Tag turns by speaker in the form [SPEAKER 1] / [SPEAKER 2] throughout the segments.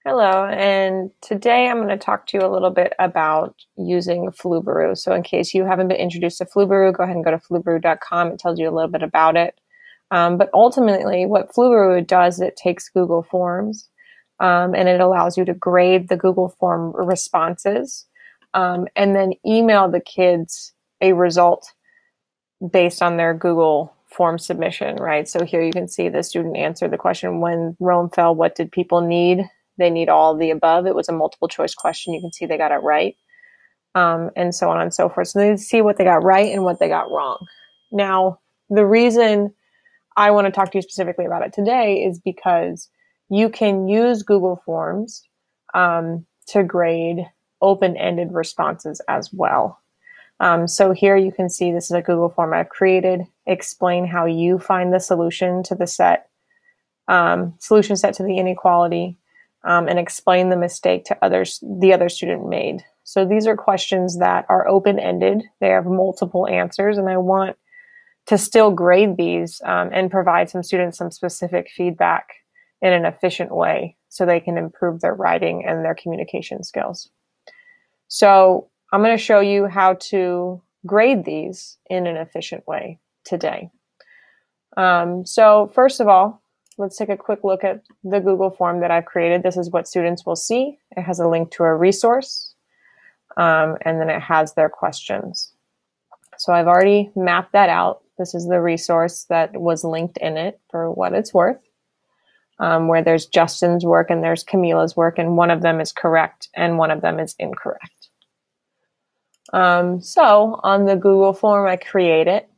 [SPEAKER 1] Hello, and today I'm going to talk to you a little bit about using Flubaroo. So in case you haven't been introduced to Flubaroo, go ahead and go to Flubaroo.com. It tells you a little bit about it. But ultimately, what Flubaroo does, it takes Google Forms and it allows you to grade the Google Form responses and then email the kids a result based on their Google Form submission, right? So here you can see the student answered the question, when Rome fell, what did people need? They need all of the above. It was a multiple choice question. You can see they got it right, and so on and so forth. So they see what they got right and what they got wrong. Now, the reason I want to talk to you specifically about it today is because you can use Google Forms to grade open-ended responses as well. So here you can see this is a Google form I've created. Explain how you find the solution to the set, solution set to the inequality, and explain the mistake to the other student made. So these are questions that are open-ended. They have multiple answers, and I want to still grade these and provide some students some specific feedback in an efficient way so they can improve their writing and their communication skills. So I'm going to show you how to grade these in an efficient way today. So first of all, let's take a quick look at the Google form that I've created. This is what students will see. It has a link to a resource, and then it has their questions. So I've already mapped that out. This is the resource that was linked in it for what it's worth, where there's Justin's work and there's Camila's work, and one of them is correct and one of them is incorrect. So on the Google form, I create it.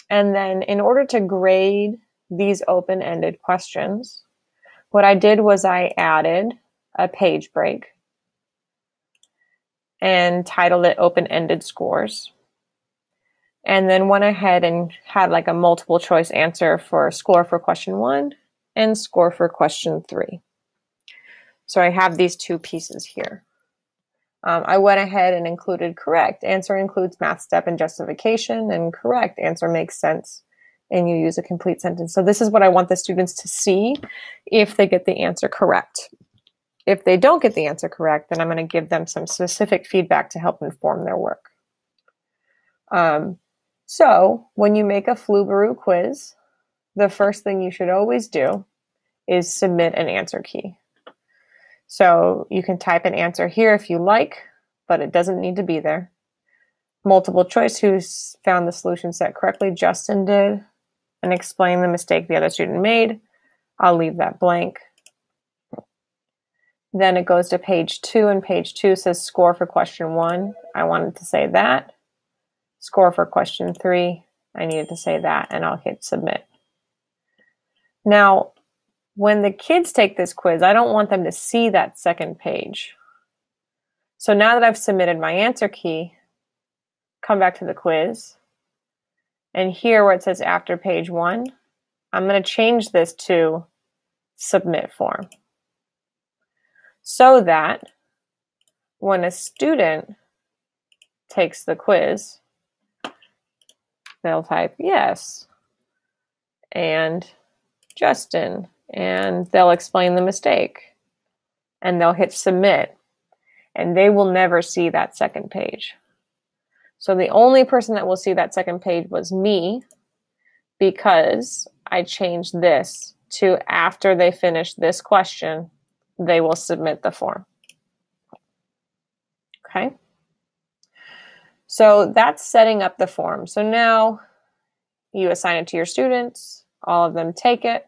[SPEAKER 1] And then in order to grade these open-ended questions, what I did was I added a page break and titled it Open-Ended Scores. And then went ahead and had like a multiple choice answer for score for question 1 and score for question 3. So I have these two pieces here. I went ahead and included correct answer includes math step and justification, and correct answer makes sense and you use a complete sentence. So this is what I want the students to see if they get the answer correct. If they don't get the answer correct, then I'm going to give them some specific feedback to help inform their work. So when you make a Flubaroo quiz, the first thing you should always do is submit an answer key. So you can type an answer here if you like, but it doesn't need to be there. Multiple choice, who's found the solution set correctly? Justin did. And explain the mistake the other student made. I'll leave that blank. Then it goes to page 2, and page 2 says score for question 1. I wanted to say that. Score for question 3. I needed to say that, and I'll hit submit. Now, when the kids take this quiz, I don't want them to see that second page. So now that I've submitted my answer key, come back to the quiz. And here where it says after page 1, I'm going to change this to submit form. So that when a student takes the quiz, they'll type yes and Justin, and they'll explain the mistake and they'll hit submit, and they will never see that second page. So the only person that will see that second page was me, because I changed this to after they finish this question, they will submit the form. Okay. So that's setting up the form. So now you assign it to your students, all of them take it.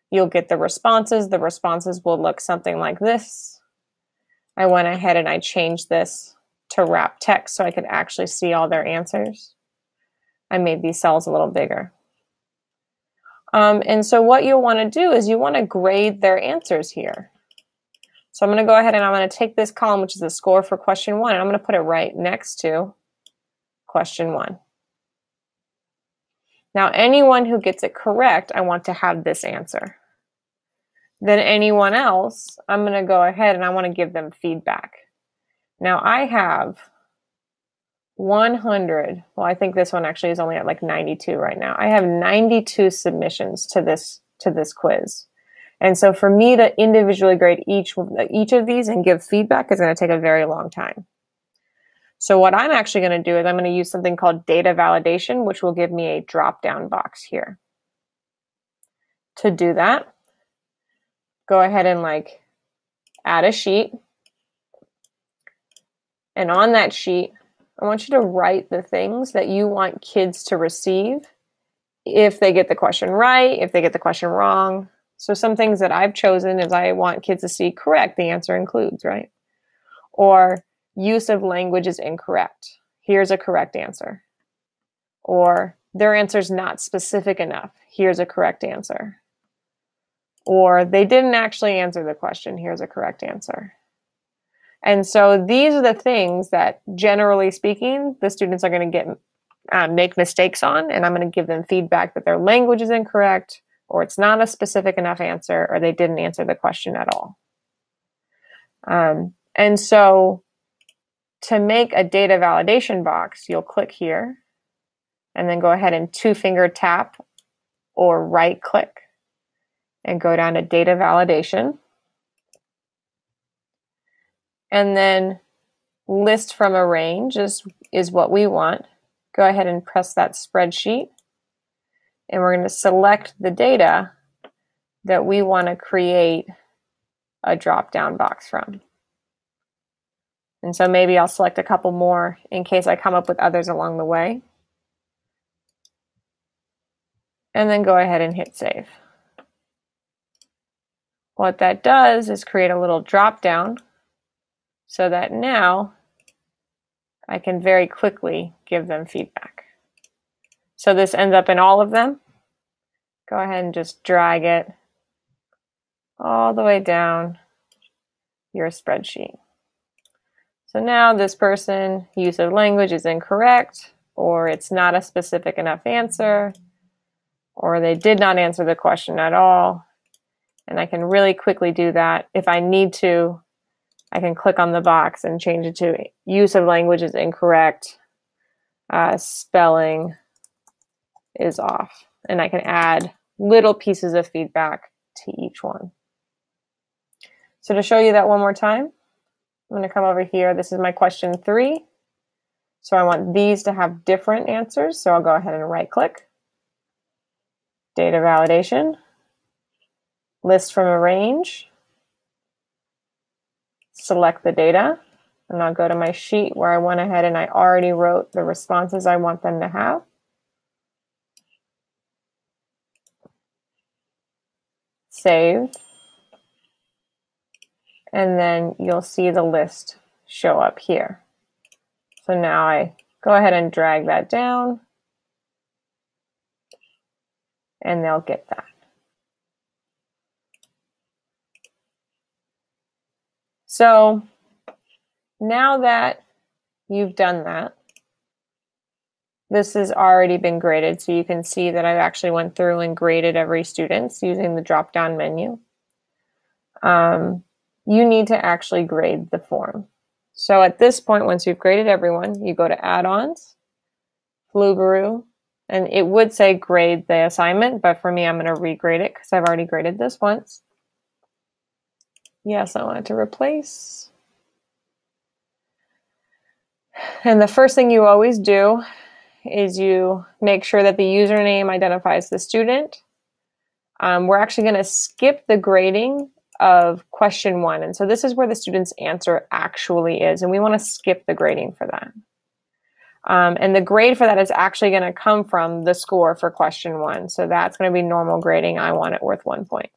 [SPEAKER 1] You'll get the responses. The responses will look something like this. I went ahead and I changed this to wrap text so I could actually see all their answers. I made these cells a little bigger. And so what you'll want to do is you want to grade their answers here. So I'm going to go ahead and I'm going to take this column, which is the score for question 1, and I'm going to put it right next to question 1. Now, anyone who gets it correct, I want to have this answer. Then anyone else, I'm going to go ahead and I want to give them feedback. Now, I have 100. Well, I think this one actually is only at like 92 right now. I have 92 submissions to this quiz. And so for me to individually grade each of these and give feedback is going to take a very long time. So what I'm actually going to do is I'm going to use something called data validation, which will give me a drop-down box here. To do that, go ahead and add a sheet. And on that sheet, I want you to write the things that you want kids to receive if they get the question right, if they get the question wrong. So some things that I've chosen is I want kids to see correct, the answer includes, right? Or use of language is incorrect. Here's a correct answer. Or their answer is not specific enough. Here's a correct answer. Or they didn't actually answer the question. Here's a correct answer. And so these are the things that, generally speaking, the students are going to make mistakes on, and I'm going to give them feedback that their language is incorrect, or it's not a specific enough answer, or they didn't answer the question at all. And so to make a data validation box, you'll click here, and then go ahead and two-finger tap or right-click, and go down to data validation. And then list from a range is what we want. Go ahead and press that spreadsheet. And we're going to select the data that we want to create a drop-down box from. And so maybe I'll select a couple more in case I come up with others along the way. And then go ahead and hit save. What that does is create a little drop-down so that now I can very quickly give them feedback. So this ends up in all of them. Go ahead and just drag it all the way down your spreadsheet. So now this person, use of language is incorrect, or it's not a specific enough answer, or they did not answer the question at all. And I can really quickly do that. If I need to, I can click on the box and change it to use of language is incorrect, spelling is off. And I can add little pieces of feedback to each one. So to show you that one more time, I'm going to come over here. This is my question 3. So I want these to have different answers. So I'll go ahead and right click, data validation, list from a range, select the data, and I'll go to my sheet where I went ahead and I already wrote the responses I want them to have. Save. And then you'll see the list show up here. So now I go ahead and drag that down, and they'll get that. So now that you've done that, this has already been graded. So you can see that I've actually went through and graded every student using the drop-down menu. You need to actually grade the form. So at this point, once you've graded everyone, you go to Add-ons, Flubaroo, and it would say grade the assignment, but for me, I'm going to regrade it because I've already graded this once. Yes, I want it to replace. And the first thing you always do is you make sure that the username identifies the student. We're actually going to skip the grading of question 1. And so this is where the student's answer actually is. And we want to skip the grading for that. And the grade for that is actually going to come from the score for question 1. So that's going to be normal grading. I want it worth 1 point.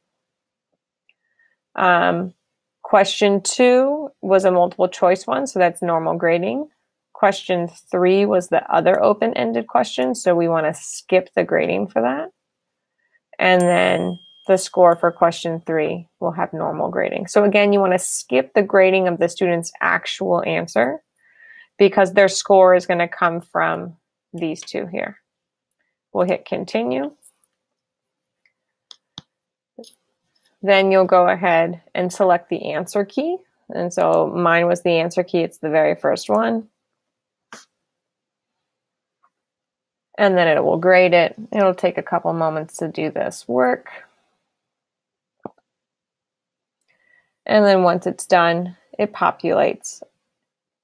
[SPEAKER 1] Question 2 was a multiple choice one. So that's normal grading. Question 3 was the other open-ended question. So we want to skip the grading for that. And then the score for question 3 will have normal grading. So again, you want to skip the grading of the student's actual answer because their score is going to come from these two here. We'll hit continue. Then you'll go ahead and select the answer key. And so mine was the answer key. It's the very first one. And then it will grade it. It'll take a couple moments to do this work. And then once it's done, it populates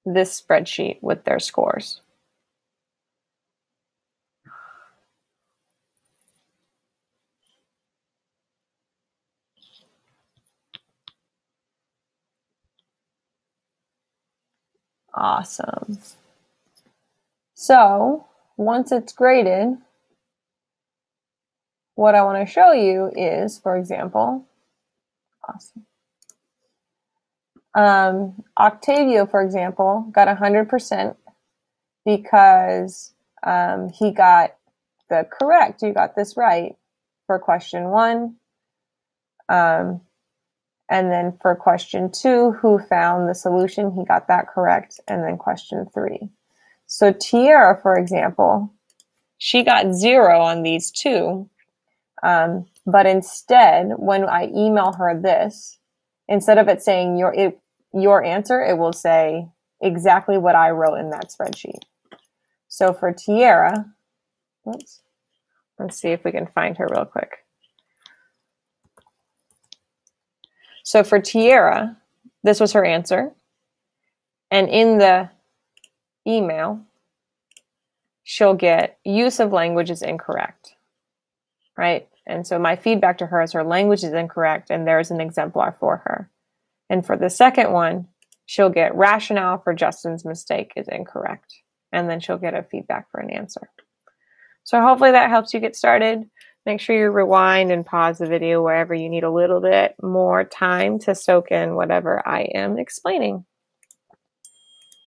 [SPEAKER 1] this spreadsheet with their scores. Awesome. So once it's graded, what I want to show you is, for example, awesome. Octavio, for example, got 100% because he got the correct, you got this right for question 1. And then for question 2, who found the solution, he got that correct. And then question 3. So Tiara, for example, she got 0 on these 2. But instead, when I email her this, instead of it saying your answer, it will say exactly what I wrote in that spreadsheet. So for Tiara, let's see if we can find her real quick. So for Tiara, this was her answer. And in the email, she'll get use of language is incorrect, right? And so my feedback to her is her language is incorrect, and there's an exemplar for her. And for the second one, she'll get rationale for Justin's mistake is incorrect. And then she'll get a feedback for an answer. So hopefully that helps you get started. Make sure you rewind and pause the video wherever you need a little bit more time to soak in whatever I am explaining.